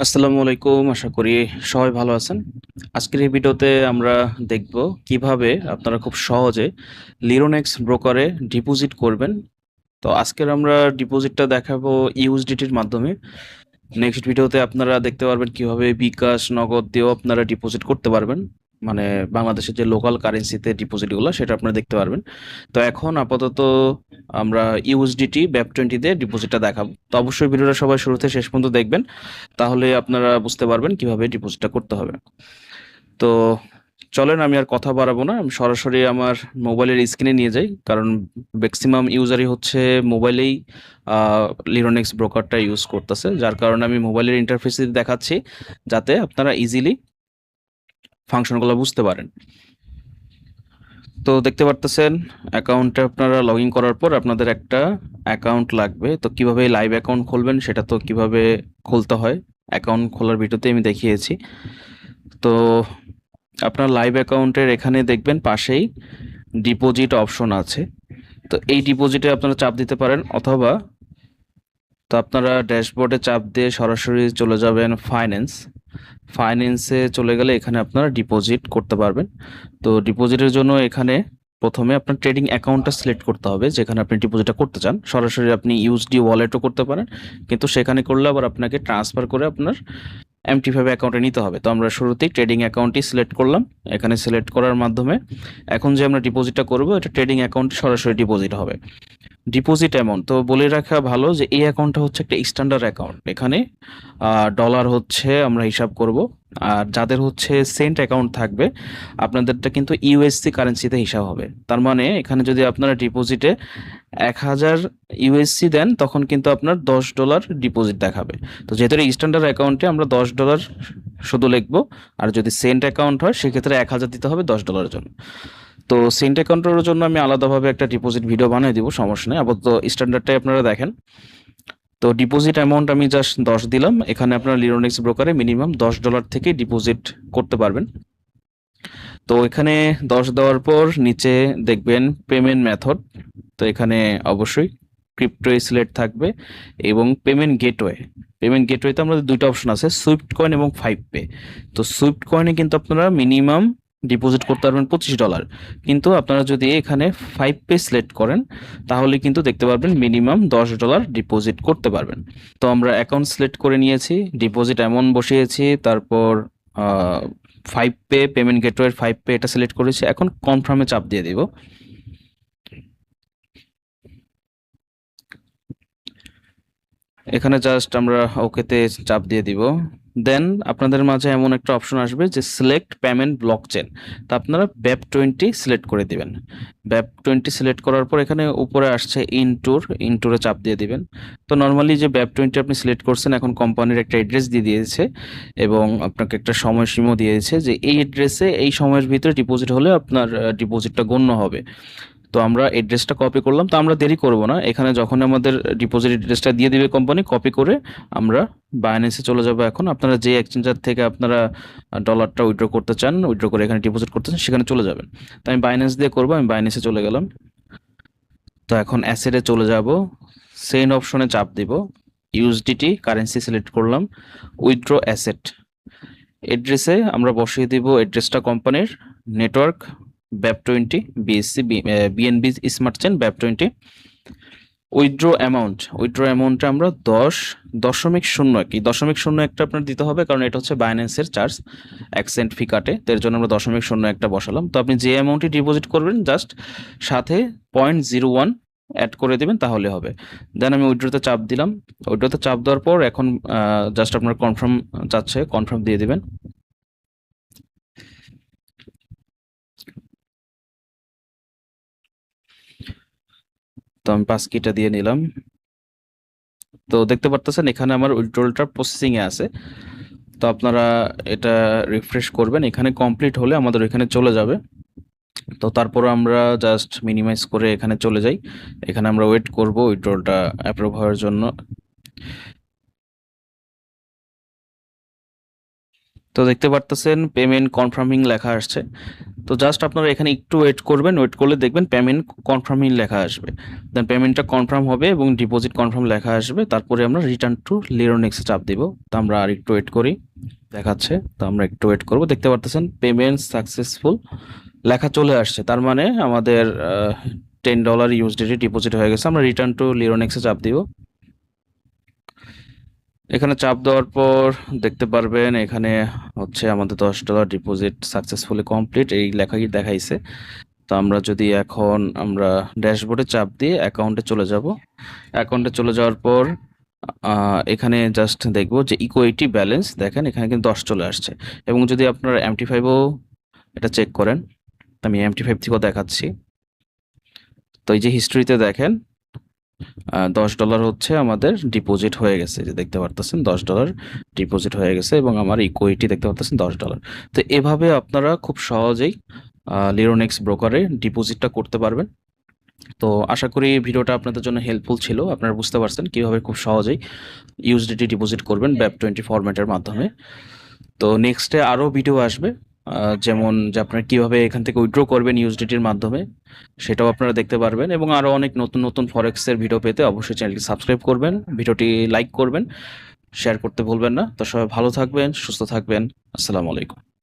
আসসালামু আলাইকুম, আশা করি সবাই ভালো আছেন। আজকের এই ভিডিওতে আমরা দেখব কিভাবে আপনারা খুব সহজে লিরোনেক্স ব্রোকারে ডিপোজিট করবেন। তো আজকের আমরা ডিপোজিটটা দেখাবো ইউএসডিটির মাধ্যমে। নেক্সট ভিডিওতে আপনারা দেখতে পারবেন কিভাবে বিকাশ নগদ দিয়েও আপনারা ডিপোজিট করতে পারবেন, মানে বাংলাদেশের যে লোকাল কারেন্সিতে ডিপোজিটগুলো সেটা আপনারা দেখতে পারবেন। তো এখন আপাতত আমরা ইউএসডিটি ব্যাপ 20 দিয়ে ডিপোজিটটা দেখাবো। তো অবশ্যই ভিডিওটা সবাই শুরু থেকে শেষ পর্যন্ত দেখবেন, তাহলে আপনারা বুঝতে পারবেন কিভাবে ডিপোজিটটা করতে হবে। তো চলেন, আমি আর কথা বাড়াবো না, আমি সরাসরি আমার মোবাইলের স্ক্রিনে নিয়ে যাই, কারণ ম্যাক্সিমাম ইউজারই হচ্ছে মোবাইলেই লিরোনেক্স ব্রোকারটা ইউজ করতেছে, যার কারণে আমি মোবাইলের ইন্টারফেসে দেখাচ্ছি যাতে আপনারা ইজিলি ফাংশনগুলো বুঝতে পারেন। তো দেখতে পারতেছেন অ্যাকাউন্টে আপনারা লগ ইন করার পর আপনাদের একটা অ্যাকাউন্ট লাগবে। তো কিভাবে লাইভ অ্যাকাউন্ট খুলবেন সেটা তো কিভাবে খুলতে হয় অ্যাকাউন্ট খোলার ভিডিওতে আমি দেখিয়েছি। তো আপনার লাইভ অ্যাকাউন্টের এখানে দেখবেন পাশেই ডিপোজিট অপশন আছে। তো এই ডিপোজিটে আপনারা চাপ দিতে পারেন, অথবা তো আপনারা ড্যাশবোর্ডে চাপ দিয়ে সরাসরি চলে যাবেন ফাইন্যান্সে চলে গেলে এখানে আপনারা ডিপোজিট করতে পারবেন। তো ডিপোজিটের জন্য এখানে প্রথমে আপনার ট্রেডিং অ্যাকাউন্টটা সিলেক্ট করতে হবে, যেখানে আপনি ডিপোজিটটা করতে চান। সরাসরি আপনি ইউএসডি ওয়ালেটও করতে পারেন, কিন্তু সেখানে করলে আবার আপনাকে ট্রান্সফার করে আপনার MT5 অ্যাকাউন্টে নিতে হবে। তো আমরা শুরুতেই ট্রেডিং অ্যাকাউন্টই সিলেক্ট করলাম। এখানে সিলেক্ট করার মাধ্যমে এখন যে আমরা ডিপোজিটটা করব এটা ট্রেডিং অ্যাকাউন্টে সরাসরি ডিপোজিট হবে। ডিপোজিট অ্যামাউন্ট তো বলে রাখা ভালো যে এই অ্যাকাউন্টটা হচ্ছে একটা স্ট্যান্ডার্ড অ্যাকাউন্ট। এখানে ডলার হচ্ছে আমরা হিসাব করব, আর যাদের হচ্ছে সেন্ট অ্যাকাউন্ট থাকবে আপনাদেরটা কিন্তু ইউএসসি কারেন্সিতে হিসাব হবে। তার মানে এখানে যদি আপনারা ডিপোজিটে 1000 ইউএসসি দেন তখন কিন্তু আপনার $10 ডিপোজিট দেখাবে। তো যেহেতু স্ট্যান্ডার্ড অ্যাকাউন্টে আমরা $10 শুধু লিখবো, আর যদি সেন্ট অ্যাকাউন্ট হয় সেক্ষেত্রে 1000 দিতে হবে $10 জন্য। তো সেন্ট অ্যাকাউন্টের জন্য আমি আলাদাভাবে একটা ডিপোজিট ভিডিও বানিয়ে দিব, সমস্যা নেই। আপাতত স্ট্যান্ডার্ডটাই আপনারা দেখেন। তো ডিপোজিট অ্যামাউন্ট আমি জাস্ট 10 দিলাম। এখানে আপনার লিরোনেক্স ব্রোকারে মিনিমাম $10 থেকে ডিপোজিট করতে পারবেন। তো এখানে 10 দেওয়ার পর নিচে দেখবেন পেমেন্ট মেথড। তো এখানে অবশ্যই ক্রিপ্টো সিলেক্ট থাকবে এবং পেমেন্ট গেটওয়েতে আমাদের দুইটা অপশন আছে, সুইফট কয়েন এবং 5 পে। তো সুইফট কয়েনে কিন্তু আপনারা মিনিমাম ডিপোজিট করতে পারবেন $25, কিন্তু আপনারা যদি এখানে 5 পে সিলেক্ট করেন তাহলে কিন্তু দেখতে পারবেন মিনিমাম $10 ডিপোজিট করতে পারবেন। তো আমরা অ্যাকাউন্ট সিলেক্ট করে নিয়েছি, ডিপোজিট অ্যামাউন্ট বসিয়েছি, তারপর 5 পে পেমেন্ট গেটওয়ের 5 পে এটা সিলেক্ট করেছি। এখন কনফার্মে চাপ দিয়ে দিব। এখানে জাস্ট আমরা ওকেতে চাপ দিয়ে দিব। দেন আপনাদের মাঝে এমন একটা অপশন আসবে যে সিলেক্ট পেমেন্ট ব্লকচেন। তা আপনারা BAP 20 সিলেক্ট করে দিবেন। BAP 20 সিলেক্ট করার পর এখানে উপরে আসছে ইনটুরে চাপ দিয়ে দিবেন। তো নর্মালি যে BAP 20 আপনি সিলেক্ট করছেন এখন কোম্পানির একটা অ্যাড্রেস দিয়ে দিয়েছে এবং আপনাকে একটা সময়সীমা দিয়েছে যে এই অ্যাড্রেসে এই সময়ের ভিতরে ডিপোজিট হলে আপনার ডিপোজিটটা গণ্য হবে। তো আমরা এড্রেসটা কপি করলাম। তো আমরা দেরি করব না, এখানে যখন আমাদের ডিপোজিট এড্রেসটা দিয়ে দিবে কোম্পানি, কপি করে আমরা বাইন্যান্সে চলে যাব। এখন আপনারা যে এক্সচেঞ্জার থেকে আপনারা ডলারটা উইথড্র করতে চান, উইথড্র করে এখানে ডিপোজিট করতে চান সেখানে চলে যাবেন। তো আমি বাইন্যান্স দিয়ে করবো, আমি বাইন্যান্সে চলে গেলাম। তো এখন অ্যাসেটে চলে যাব, সেন্ড অপশনে চাপ দিব, ইউএসডিটি কারেন্সি সিলেক্ট করলাম, উইথড্র অ্যাসেট। এড্রেসে আমরা বসিয়ে দিব এড্রেসটা কোম্পানির, network BAP 20, BSc BNB smart chain BAP 20। Withdraw অ্যামাউন্টটা আমরা 10.01 কি 0.01 আপনার দিতে হবে, কারণ এটা হচ্ছে বাইন্যান্সের চার্জ, 1 সেন্ট ফি কাটে। তো এর জন্য আমরা 0.01 বসালাম। তো আপনি যে অ্যামাউন্টই ডিপোজিট করবেন জাস্ট সাথে 0.01 অ্যাড করে দিবেন তাহলে হবে। দেন আমি উইথড্রতে চাপ দিলাম। উইথড্রতে চাপ দেওয়ার পর এখন জাস্ট আপনার কনফার্ম চাচ্ছে, কনফার্ম দিয়ে দিবেন। তো আমি পাস কিটা দিয়ে নিলাম। তো দেখতে পারতেছেন এখানে আমার উইথড্রলটা প্রসেসিং এ আছে। তো আপনারা এটা রিফ্রেশ করবেন, এখানে কমপ্লিট হলে আমাদের এখানে চলে যাবে। তো তারপর আমরা জাস্ট মিনিমাইজ করে এখানে চলে যাই। এখানে আমরা ওয়েট করব উইথড্রলটা অ্যাপ্রুভ হওয়ার জন্য। তো দেখতে পারতেছেন পেমেন্ট কনফার্মিং লেখা আসছে। তো জাস্ট আপনারা এখানে একটু ওয়েট করবেন, ওয়েট করলে দেখবেন পেমেন্ট কনফার্মিং লেখা আসবে। দেন পেমেন্টটা কনফার্ম হবে এবং ডিপোজিট কনফার্ম লেখা আসবে, তারপরে আমরা রিটার্ন টু লিরোনেক্সে চাপ দিব। তো আমরা আর একটু ওয়েট করি, দেখাচ্ছে। তো আমরা একটু ওয়েট করব। দেখতে পারতেছেন পেমেন্ট সাকসেসফুল লেখা চলে আসছে, তার মানে আমাদের $10 ইউএসডিটি ডিপোজিট হয়ে গেছে। আমরা রিটার্ন টু লিরোনেক্সে চাপ দিব। এখানে চাপ দেওয়ার পর দেখতে পারবেন এখানে হচ্ছে আমাদের $10 ডিপোজিট সাকসেসফুলি কমপ্লিট এই লেখাই দেখাইছে। তো আমরা যদি এখন আমরা ড্যাশবোর্ডে চাপ দিয়ে অ্যাকাউন্টে চলে যাব। অ্যাকাউন্টে চলে যাওয়ার পর এখানে জাস্ট দেখবো যে ইকুইটি ব্যালেন্স, দেখেন এখানে কিন্তু 10 চলে আসছে। এবং যদি আপনারা MT5ও এটা চেক করেন, তো আমি MT5 থেকেও দেখাচ্ছি। তো এই যে হিস্ট্রিতে দেখেন $10 হচ্ছে আমাদের ডিপোজিট হয়ে গেছে, যে দেখতে পারতেছেন $10 ডিপোজিট হয়ে গেছে এবং আমার ইকুইটি দেখতে পারতেছেন $10। তো এভাবে আপনারা খুব সহজেই লিরোনেক্স ব্রোকারে ডিপোজিটটা করতে পারবেন। তো আশা করি ভিডিওটা আপনাদের জন্য হেল্পফুল ছিল, আপনারা বুঝতে পারছেন কিভাবে খুব সহজেই ইউএসডিটি ডিপোজিট করবেন BEP20 ফরম্যাটের মাধ্যমে। তো নেক্সটে আরও ভিডিও আসবে, যেমন যে আপনারা কিভাবে এখান থেকে উইথড্র করবেন ইউএসডিটির মাধ্যমে, সেটাও আপনারা দেখতে পারবেন। এবং আরও অনেক নতুন নতুন ফরেক্সের ভিডিও পেতে অবশ্যই চ্যানেলটি সাবস্ক্রাইব করবেন, ভিডিওটি লাইক করবেন, শেয়ার করতে ভুলবেন না। তো সবাই ভালো থাকবেন, সুস্থ থাকবেন। আসসালামু আলাইকুম।